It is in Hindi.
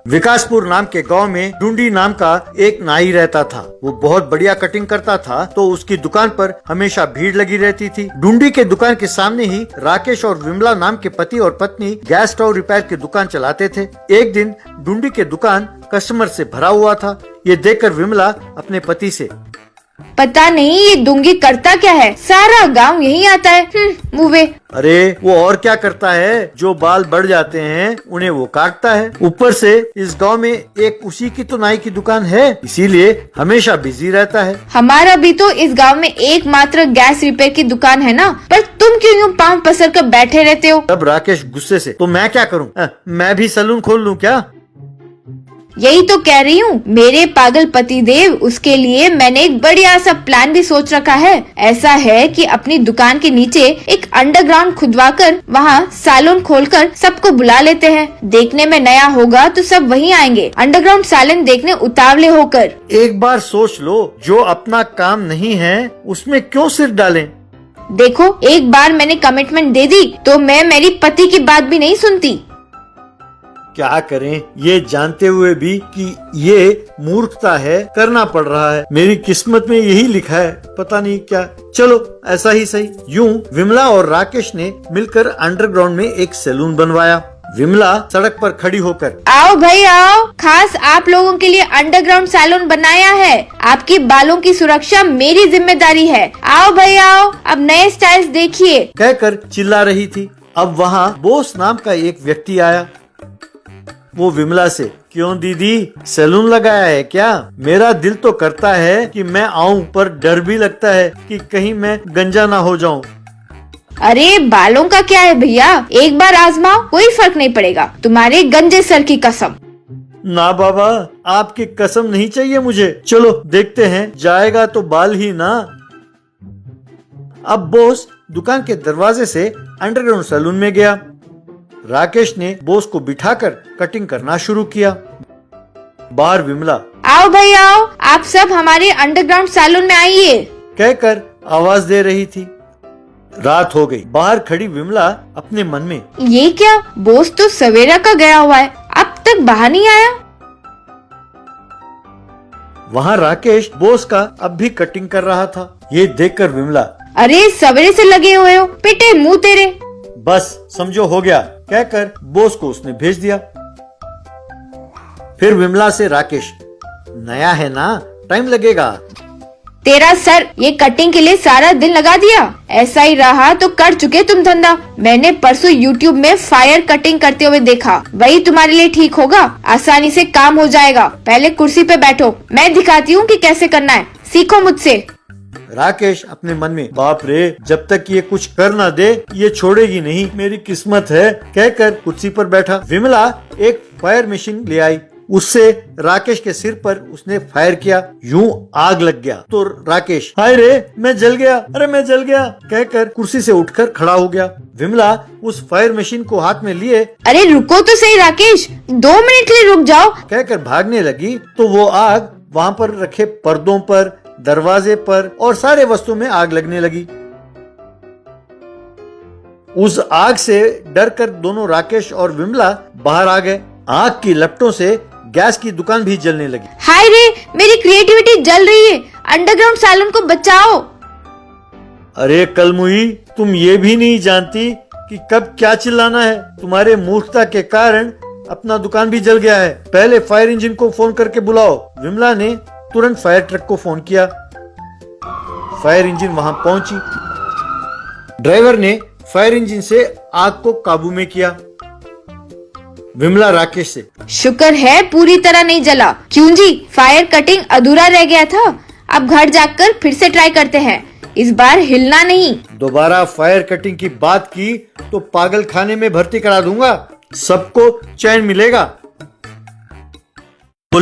विकासपुर नाम के गांव में डूंडी नाम का एक नाई रहता था। वो बहुत बढ़िया कटिंग करता था, तो उसकी दुकान पर हमेशा भीड़ लगी रहती थी। डूंडी के दुकान के सामने ही राकेश और विमला नाम के पति और पत्नी गैस स्टोव रिपेयर की दुकान चलाते थे। एक दिन डूंडी के दुकान कस्टमर से भरा हुआ था। ये देखकर विमला अपने पति से, पता नहीं ये डूंगी करता क्या है, सारा गांव यही आता है। मुँहे। अरे वो और क्या करता है, जो बाल बढ़ जाते हैं उन्हें वो काटता है। ऊपर से इस गांव में एक उसी की तो नाई की दुकान है, इसीलिए हमेशा बिजी रहता है। हमारा भी तो इस गांव में एकमात्र गैस रिपेयर की दुकान है ना, पर तुम क्यों यूँ पाँव पसर कर बैठे रहते हो? तब राकेश गुस्से से, तो मैं क्या करूँ, मैं भी सैलून खोल लूँ क्या? यही तो कह रही हूँ, मेरे पागल पति देव, उसके लिए मैंने एक बढ़िया सा प्लान भी सोच रखा है। ऐसा है कि अपनी दुकान के नीचे एक अंडरग्राउंड खुदवाकर वहाँ सैलून खोलकर सबको बुला लेते हैं। देखने में नया होगा तो सब वहीं आएंगे, अंडरग्राउंड सैलून देखने उतावले होकर। एक बार सोच लो, जो अपना काम नहीं है उसमें क्यों सिर डालें? देखो, एक बार मैंने कमिटमेंट दे दी तो मैं मेरी पति की बात भी नहीं सुनती। क्या करें, ये जानते हुए भी कि ये मूर्खता है, करना पड़ रहा है। मेरी किस्मत में यही लिखा है, पता नहीं क्या। चलो ऐसा ही सही। यूं विमला और राकेश ने मिलकर अंडरग्राउंड में एक सैलून बनवाया। विमला सड़क पर खड़ी होकर, आओ भाई आओ, खास आप लोगों के लिए अंडरग्राउंड सैलून बनाया है। आपकी बालों की सुरक्षा मेरी जिम्मेदारी है। आओ भाई आओ, अब नए स्टाइल्स देखिए, कहकर चिल्ला रही थी। अब वहाँ बोस नाम का एक व्यक्ति आया। वो विमला से, क्यों दीदी, सैलून लगाया है क्या? मेरा दिल तो करता है कि मैं आऊं, पर डर भी लगता है कि कहीं मैं गंजा ना हो जाऊं। अरे बालों का क्या है भैया, एक बार आजमाओ, कोई फर्क नहीं पड़ेगा, तुम्हारे गंजे सर की कसम। ना बाबा, आपकी कसम नहीं चाहिए मुझे। चलो देखते हैं, जाएगा तो बाल ही ना। अब बोस दुकान के दरवाजे से अंडरग्राउंड सैलून में गया। राकेश ने बोस को बिठाकर कटिंग करना शुरू किया। बाहर विमला, आओ भाई आओ, आप सब हमारे अंडरग्राउंड सैलून में आइए, कहकर आवाज दे रही थी। रात हो गई। बाहर खड़ी विमला अपने मन में, ये क्या, बोस तो सवेरा का गया हुआ है, अब तक बाहर नहीं आया। वहाँ राकेश बोस का अब भी कटिंग कर रहा था। ये देखकर विमला, अरे सवेरे से लगे हुए हो, पिटे मुंह तेरे। बस समझो हो गया, कहकर बोस को उसने भेज दिया। फिर विमला से राकेश, नया है ना, टाइम लगेगा। तेरा सर, ये कटिंग के लिए सारा दिन लगा दिया। ऐसा ही रहा तो कर चुके तुम धंधा। मैंने परसों YouTube में फायर कटिंग करते हुए देखा, वही तुम्हारे लिए ठीक होगा, आसानी से काम हो जाएगा। पहले कुर्सी पे बैठो, मैं दिखाती हूँ कि कैसे करना है, सीखो मुझसे। राकेश अपने मन में, बाप रे, जब तक ये कुछ कर ना दे ये छोड़ेगी नहीं, मेरी किस्मत है, कहकर कुर्सी पर बैठा। विमला एक फायर मशीन ले आई, उससे राकेश के सिर पर उसने फायर किया। यूं आग लग गया तो राकेश, हाय रे, मैं जल गया, अरे मैं जल गया, कहकर कुर्सी से उठकर खड़ा हो गया। विमला उस फायर मशीन को हाथ में लिए, अरे रुको तो सही राकेश, 2 मिनट के लिए रुक जाओ, कहकर भागने लगी तो वो आग वहाँ पर रखे पर्दों पर, दरवाजे पर और सारे वस्तु में आग लगने लगी। उस आग से डरकर दोनों राकेश और विमला बाहर आ गए। आग की लपटों से गैस की दुकान भी जलने लगी। हाय रे, मेरी क्रिएटिविटी जल रही है, अंडरग्राउंड सैलून को बचाओ। अरे कलमुई, तुम ये भी नहीं जानती कि कब क्या चिल्लाना है। तुम्हारे मूर्खता के कारण अपना दुकान भी जल गया है। पहले फायर इंजन को फोन करके बुलाओ। विमला ने तुरंत फायर ट्रक को फोन किया। फायर इंजन वहां पहुंची। ड्राइवर ने फायर इंजन से आग को काबू में किया। विमला राकेश से, शुक्र है पूरी तरह नहीं जला। क्यों जी, फायर कटिंग अधूरा रह गया था, अब घर जाकर फिर से ट्राई करते हैं, इस बार हिलना नहीं। दोबारा फायर कटिंग की बात की तो पागल खाने में भर्ती करा दूंगा, सबको चैन मिलेगा।